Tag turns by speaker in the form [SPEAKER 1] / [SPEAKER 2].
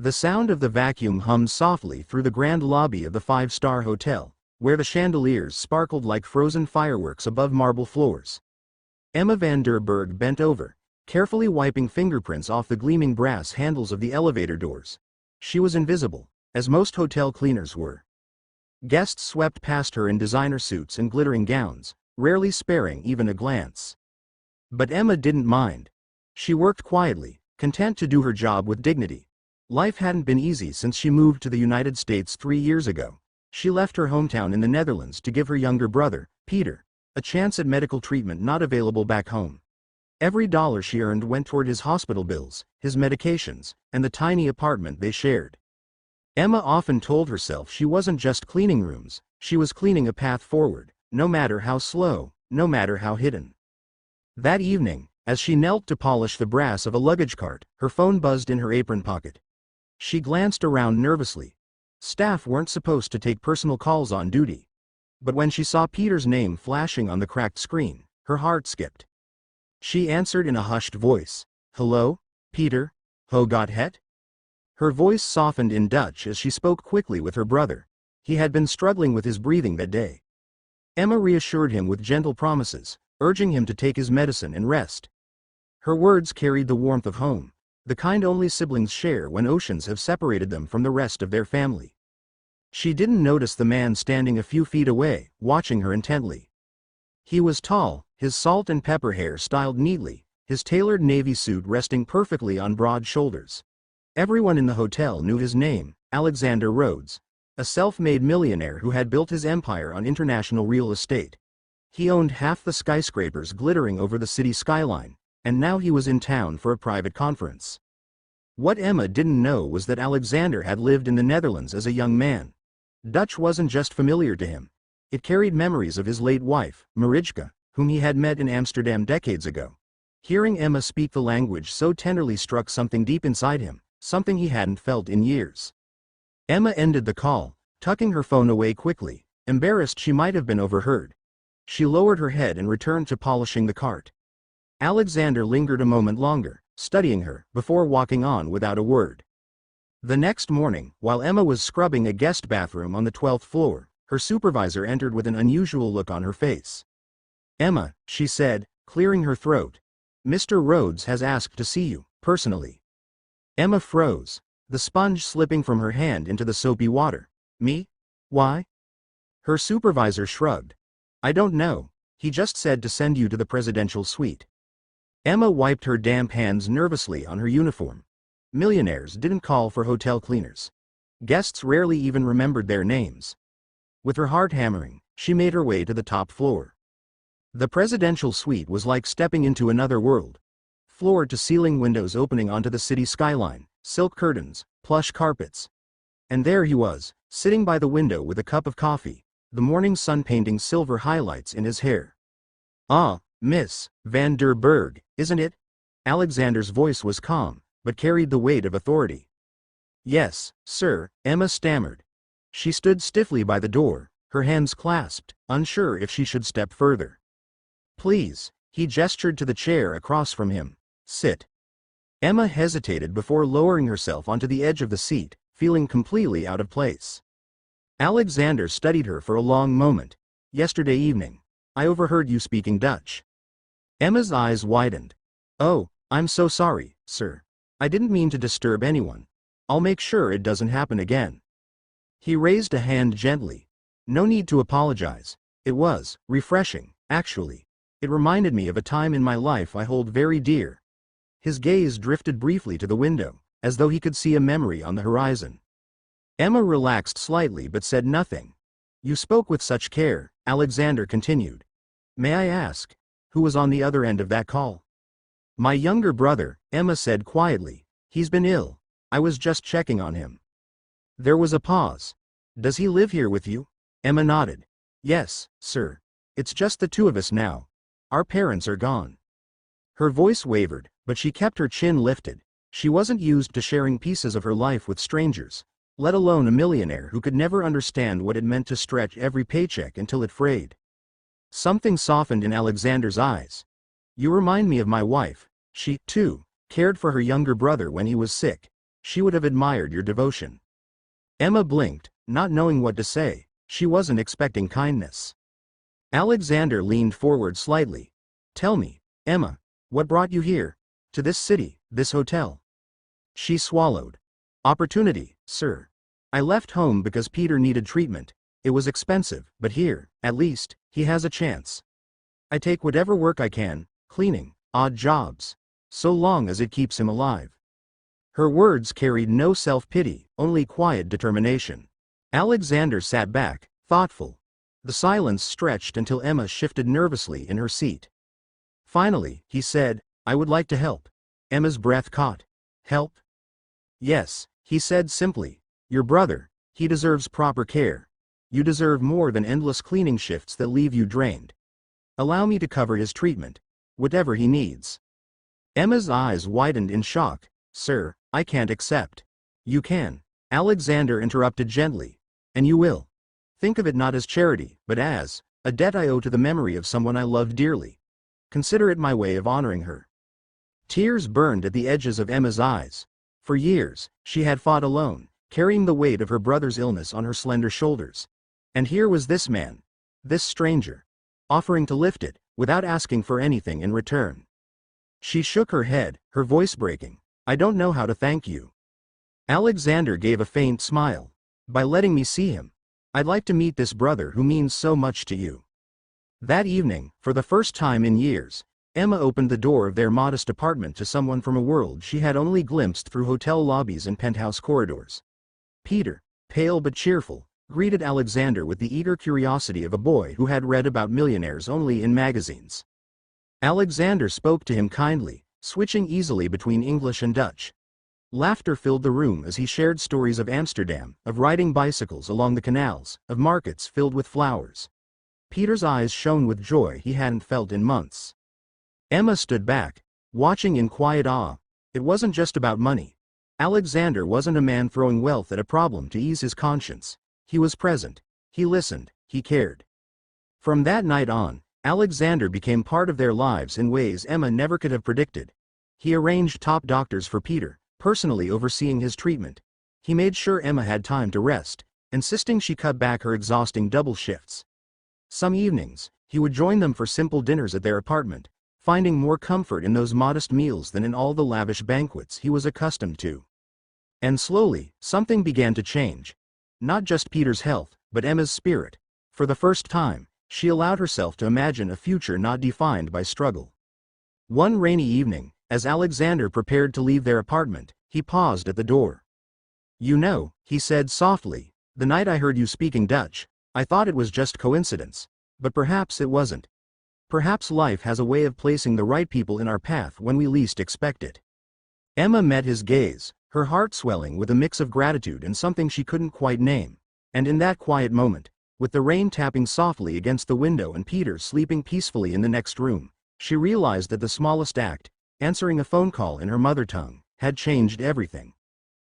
[SPEAKER 1] The sound of the vacuum hummed softly through the grand lobby of the five-star hotel, where the chandeliers sparkled like frozen fireworks above marble floors. Emma van der Berg bent over, carefully wiping fingerprints off the gleaming brass handles of the elevator doors. She was invisible, as most hotel cleaners were. Guests swept past her in designer suits and glittering gowns, rarely sparing even a glance. But Emma didn't mind. She worked quietly, content to do her job with dignity. Life hadn't been easy since she moved to the United States 3 years ago. She left her hometown in the Netherlands to give her younger brother, Peter, a chance at medical treatment not available back home. Every dollar she earned went toward his hospital bills, his medications, and the tiny apartment they shared. Emma often told herself she wasn't just cleaning rooms, she was cleaning a path forward, no matter how slow, no matter how hidden. That evening, as she knelt to polish the brass of a luggage cart, her phone buzzed in her apron pocket. She glanced around nervously. Staff weren't supposed to take personal calls on duty. But when she saw Peter's name flashing on the cracked screen, her heart skipped. She answered in a hushed voice. "Hello, Peter? Hoe gaat het?" Her voice softened in Dutch as she spoke quickly with her brother. He had been struggling with his breathing that day. Emma reassured him with gentle promises, urging him to take his medicine and rest. Her words carried the warmth of home, the kind only siblings share when oceans have separated them from the rest of their family. She didn't notice the man standing a few feet away, watching her intently. He was tall, his salt and pepper hair styled neatly, his tailored navy suit resting perfectly on broad shoulders. Everyone in the hotel knew his name, Alexander Rhodes, a self-made millionaire who had built his empire on international real estate. He owned half the skyscrapers glittering over the city skyline, and now he was in town for a private conference. What Emma didn't know was that Alexander had lived in the Netherlands as a young man. Dutch wasn't just familiar to him. It carried memories of his late wife, Marijke, whom he had met in Amsterdam decades ago. Hearing Emma speak the language so tenderly struck something deep inside him, something he hadn't felt in years. Emma ended the call, tucking her phone away quickly, embarrassed she might have been overheard. She lowered her head and returned to polishing the cart. Alexander lingered a moment longer, studying her, before walking on without a word. The next morning, while Emma was scrubbing a guest bathroom on the 12th floor, her supervisor entered with an unusual look on her face. "Emma," she said, clearing her throat, "Mr. Rhodes has asked to see you, personally." Emma froze, the sponge slipping from her hand into the soapy water. "Me? Why?" Her supervisor shrugged. "I don't know. He just said to send you to the presidential suite." Emma wiped her damp hands nervously on her uniform. Millionaires didn't call for hotel cleaners. Guests rarely even remembered their names. With her heart hammering, she made her way to the top floor. The presidential suite was like stepping into another world. Floor-to-ceiling windows opening onto the city skyline, silk curtains, plush carpets. And there he was, sitting by the window with a cup of coffee, the morning sun painting silver highlights in his hair. "Ah, Miss van der Berg, isn't it?" Alexander's voice was calm, but carried the weight of authority. "Yes, sir," Emma stammered. She stood stiffly by the door, her hands clasped, unsure if she should step further. "Please," he gestured to the chair across from him. "Sit." Emma hesitated before lowering herself onto the edge of the seat, feeling completely out of place. Alexander studied her for a long moment. "Yesterday evening, I overheard you speaking Dutch." Emma's eyes widened. "Oh, I'm so sorry, sir. I didn't mean to disturb anyone. I'll make sure it doesn't happen again." He raised a hand gently. "No need to apologize. It was refreshing, actually. It reminded me of a time in my life I hold very dear." His gaze drifted briefly to the window, as though he could see a memory on the horizon. Emma relaxed slightly but said nothing. "You spoke with such care," Alexander continued. "May I ask, who was on the other end of that call?" "My younger brother," Emma said quietly. "He's been ill. I was just checking on him." There was a pause. "Does he live here with you?" Emma nodded. "Yes, sir. It's just the two of us now. Our parents are gone." Her voice wavered, but she kept her chin lifted. She wasn't used to sharing pieces of her life with strangers, let alone a millionaire who could never understand what it meant to stretch every paycheck until it frayed. Something softened in Alexander's eyes. "You remind me of my wife. She, too, cared for her younger brother when he was sick. she would have admired your devotion." Emma blinked, not knowing what to say. She wasn't expecting kindness. Alexander leaned forward slightly. "Tell me, Emma, what brought you here? To this city, this hotel?" She swallowed. "Opportunity, sir. I left home because Peter needed treatment. It was expensive, but here, at least, he has a chance. I take whatever work I can, cleaning, odd jobs, so long as it keeps him alive." Her words carried no self-pity, only quiet determination. Alexander sat back, thoughtful. The silence stretched until Emma shifted nervously in her seat. Finally, he said, "I would like to help." Emma's breath caught. "Help?" "Yes," he said simply. "Your brother, he deserves proper care. You deserve more than endless cleaning shifts that leave you drained. Allow me to cover his treatment, whatever he needs." Emma's eyes widened in shock. "Sir, I can't accept." "You can," Alexander interrupted gently. "And you will. Think of it not as charity, but as a debt I owe to the memory of someone I loved dearly. Consider it my way of honoring her." Tears burned at the edges of Emma's eyes. For years, she had fought alone, carrying the weight of her brother's illness on her slender shoulders. And here was this man, this stranger, offering to lift it, without asking for anything in return. She shook her head, her voice breaking. "I don't know how to thank you." Alexander gave a faint smile. "By letting me see him. I'd like to meet this brother who means so much to you." That evening, for the first time in years, Emma opened the door of their modest apartment to someone from a world she had only glimpsed through hotel lobbies and penthouse corridors. Peter, pale but cheerful, greeted Alexander with the eager curiosity of a boy who had read about millionaires only in magazines. Alexander spoke to him kindly, switching easily between English and Dutch. Laughter filled the room as he shared stories of Amsterdam, of riding bicycles along the canals, of markets filled with flowers. Peter's eyes shone with joy he hadn't felt in months. Emma stood back, watching in quiet awe. It wasn't just about money. Alexander wasn't a man throwing wealth at a problem to ease his conscience. He was present. He listened. He cared. From that night on, Alexander became part of their lives in ways Emma never could have predicted. He arranged top doctors for Peter, personally overseeing his treatment. He made sure Emma had time to rest, insisting she cut back her exhausting double shifts. Some evenings, he would join them for simple dinners at their apartment, finding more comfort in those modest meals than in all the lavish banquets he was accustomed to. And slowly, something began to change. Not just Peter's health, but Emma's spirit. For the first time, she allowed herself to imagine a future not defined by struggle. One rainy evening, as Alexander prepared to leave their apartment, he paused at the door. "You know," he said softly, "the night I heard you speaking Dutch, I thought it was just coincidence. But perhaps it wasn't. Perhaps life has a way of placing the right people in our path when we least expect it." Emma met his gaze, her heart swelling with a mix of gratitude and something she couldn't quite name. And in that quiet moment, with the rain tapping softly against the window and Peter sleeping peacefully in the next room, she realized that the smallest act, answering a phone call in her mother tongue, had changed everything.